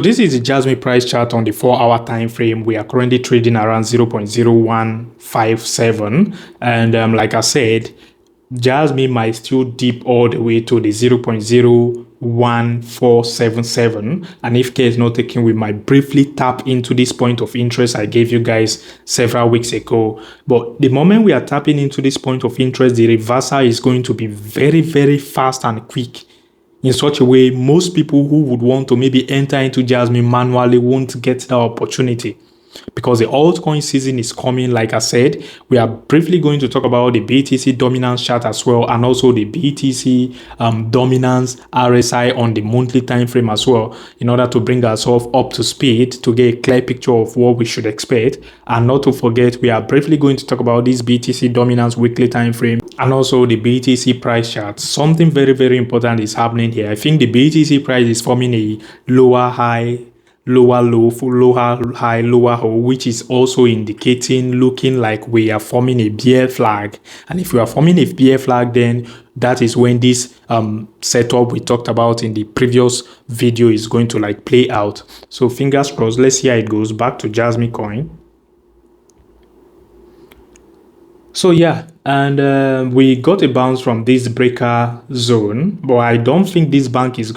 This is the Jasmy price chart on the 4-hour time frame. We are currently trading around 0.0157, and like I said, Jasmy might still dip all the way to the 0.01477, and if care is not taken, we might briefly tap into this point of interest I gave you guys several weeks ago. But the moment we are tapping into this point of interest, the reversal is going to be very, very fast and quick, in such a way most people who would want to maybe enter into Jasmy manually won't get that opportunity, because the altcoin season is coming. Like I said, we are briefly going to talk about the BTC dominance chart as well, and also the BTC dominance RSI on the monthly time frame as well, in order to bring ourselves up to speed to get a clear picture of what we should expect. And not to forget, we are briefly going to talk about this BTC dominance weekly time frame and also the BTC price chart. Something very, very important is happening here. I think the BTC price is forming a lower high, lower low, lower high, lower low, which is also indicating, looking like we are forming a bear flag. And if we are forming a bear flag, then that is when this setup we talked about in the previous video is going to like play out. So fingers crossed. Let's see how it goes. Back to Jasmy Coin. So yeah, and we got a bounce from this breaker zone, but I don't think this bounce is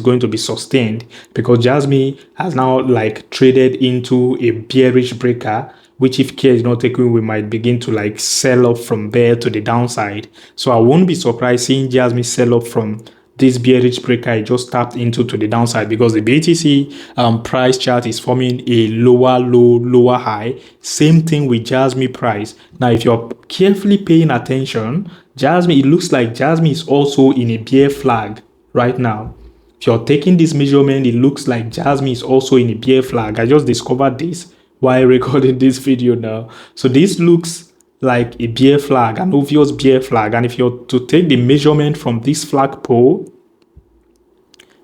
going to be sustained, because Jasmy has now like traded into a bearish breaker, which if care is not taken, we might begin to like sell off from there to the downside. So I won't be surprised seeing Jasmy sell off from this bearish breaker I just tapped into to the downside, because the BTC price chart is forming a lower low, lower high. Same thing with Jasmy price. Now, if you're carefully paying attention, Jasmy, it looks like Jasmy is also in a bear flag right now. If you're taking this measurement, it looks like Jasmy is also in a bear flag. I just discovered this while recording this video now. So this looks like a bear flag, an obvious bear flag. And if you're to take the measurement from this flagpole,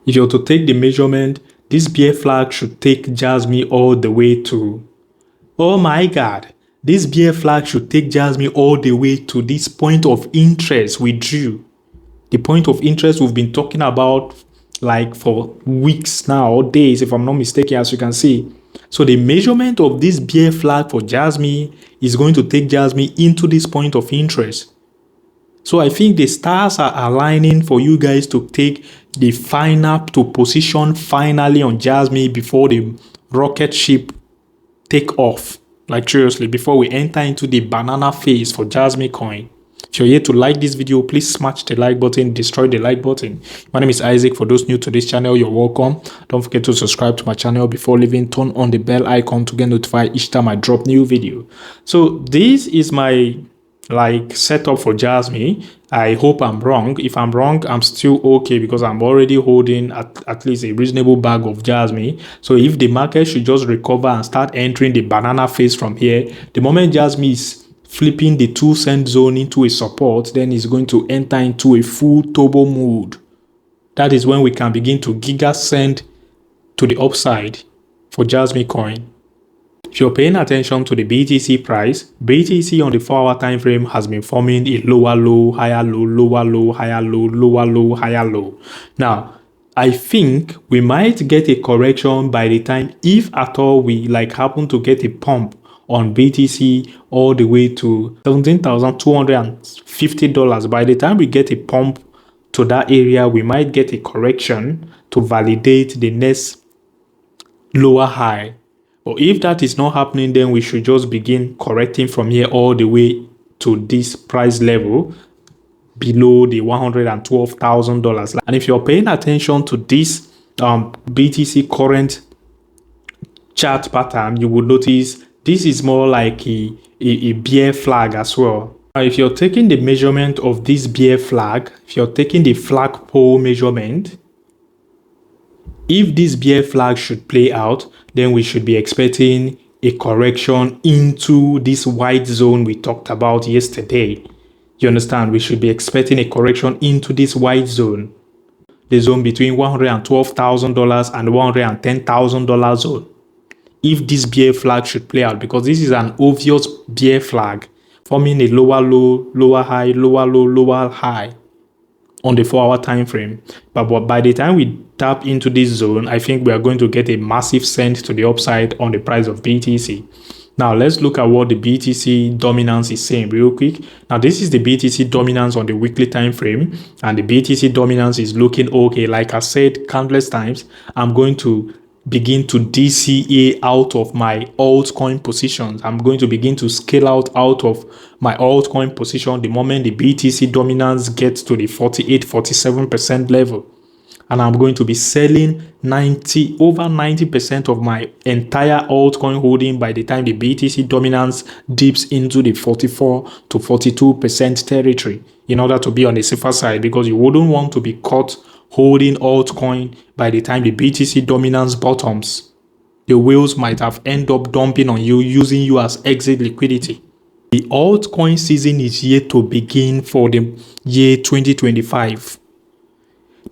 if you're to take the measurement, this bear flag should take Jasmy all the way to, oh my god, this bear flag should take Jasmy all the way to this point of interest we drew. The point of interest we've been talking about like for weeks now, or days if I'm not mistaken, as you can see. So the measurement of this bear flag for Jasmy is going to take Jasmy into this point of interest. So I think the stars are aligning for you guys to take the final, to position finally on Jasmy before the rocket ship take off. Like seriously, before we enter into the banana phase for Jasmycoin. If you're here to like this video, please smash the like button, destroy the like button. My name is Isaac. For those new to this channel, you're welcome. Don't forget to subscribe to my channel. Before leaving, turn on the bell icon to get notified each time I drop new video. So this is my like setup for Jasmy. I hope I'm wrong. If I'm wrong, I'm still okay, because I'm already holding at least a reasonable bag of Jasmy. So if the market should just recover and start entering the banana phase from here, the moment Jasmy is flipping the 2-cent zone into a support, then it's going to enter into a full turbo mode. That is when we can begin to giga send to the upside for Jasmycoin. If you're paying attention to the BTC price, BTC on the 4-hour time frame has been forming a lower low, higher low, lower low, higher low, lower low, higher low. Now, I think we might get a correction by the time, if at all we like happen to get a pump on BTC all the way to $17,250. By the time we get a pump to that area, we might get a correction to validate the next lower high. But if that is not happening, then we should just begin correcting from here all the way to this price level below the $112,000. And if you're paying attention to this BTC current chart pattern, you would notice this is more like a bear flag as well. Now, if you're taking the measurement of this bear flag, if you're taking the flagpole measurement, if this bear flag should play out, then we should be expecting a correction into this white zone we talked about yesterday. You understand? We should be expecting a correction into this white zone, the zone between $112,000 and $110,000 zone. If this bear flag should play out, because this is an obvious bear flag forming a lower low, lower high, lower low, lower high. on the 4-hour time frame. But by the time we tap into this zone, I think we are going to get a massive send to the upside on the price of BTC. Now let's look at what the BTC dominance is saying real quick. Now this is the BTC dominance on the weekly time frame, and the BTC dominance is looking okay. Like I said countless times, I'm going to begin to DCA out of my altcoin positions. I'm going to begin to scale out of my altcoin position the moment the BTC dominance gets to the 48-47% level. And I'm going to be selling over 90% of my entire altcoin holding by the time the BTC dominance dips into the 44 to 42% territory, in order to be on the safer side, because you wouldn't want to be caught holding altcoin by the time the BTC dominance bottoms. The whales might have ended up dumping on you, using you as exit liquidity. The altcoin season is yet to begin for the year 2025.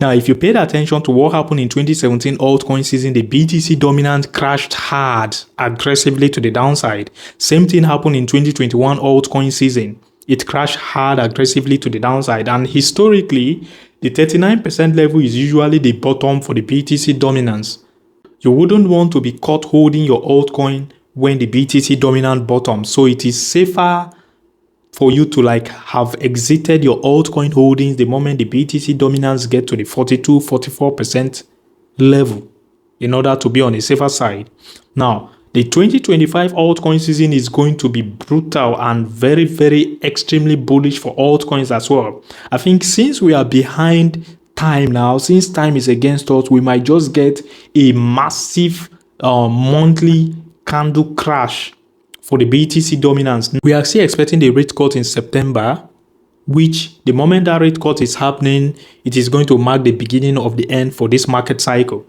Now, if you paid attention to what happened in 2017 altcoin season, the BTC dominance crashed hard, aggressively to the downside. Same thing happened in 2021 altcoin season. It crashed hard, aggressively to the downside. And historically, the 39% level is usually the bottom for the BTC dominance. You wouldn't want to be caught holding your altcoin when the BTC dominant bottoms. So it is safer for you to have exited your altcoin holdings the moment the BTC dominance get to the 42-44% level, in order to be on the safer side. Now, the 2025 altcoin season is going to be brutal and very, very extremely bullish for altcoins as well. I think since we are behind time now, since time is against us, we might just get a massive monthly candle crash for the BTC dominance. We are still expecting the rate cut in September, which the moment that rate cut is happening, it is going to mark the beginning of the end for this market cycle.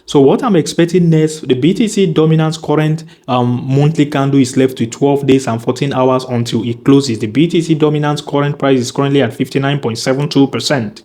So what I'm expecting next, the BTC dominance current monthly candle is left with 12 days and 14 hours until it closes. The BTC dominance current price is currently at 59.72%.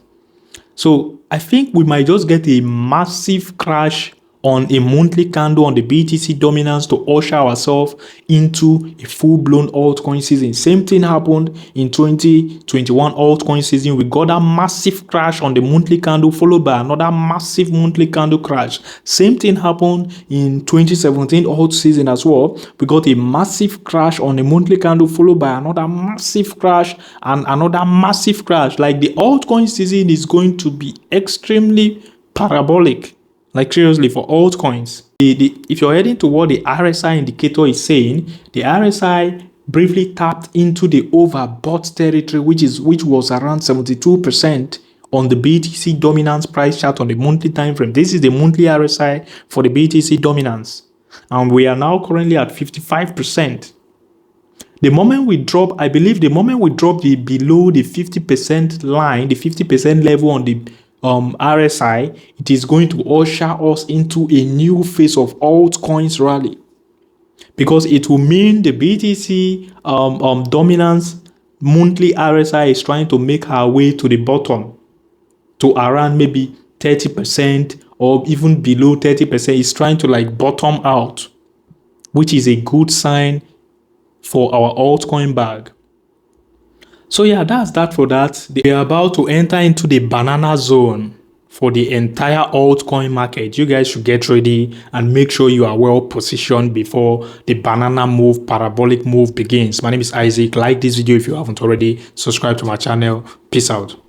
So I think we might just get a massive crash on a monthly candle on the BTC dominance to usher ourselves into a full-blown altcoin season. Same thing happened in 2021 altcoin season. We got a massive crash on the monthly candle, followed by another massive monthly candle crash. Same thing happened in 2017 alt season as well. We got a massive crash on the monthly candle, followed by another massive crash and another massive crash. Like, the altcoin season is going to be extremely parabolic. Like, seriously, for altcoins. If you're heading to what the RSI indicator is saying, the RSI briefly tapped into the overbought territory, which was around 72% on the BTC dominance price chart on the monthly time frame. This is the monthly RSI for the BTC dominance, and we are now currently at 55%. The moment we drop, I believe the moment we drop below the 50% line, the 50% level on the RSI, it is going to usher us into a new phase of altcoins rally, because it will mean the BTC dominance monthly RSI is trying to make our way to the bottom, to around maybe 30% or even below 30%. It's trying to bottom out, which is a good sign for our altcoin bag. So yeah, that's that for that. They are about to enter into the banana zone for the entire altcoin market. You guys should get ready and make sure you are well positioned before the banana move, parabolic move begins. My name is Isaac. Like this video if you haven't already. Subscribe to my channel. Peace out.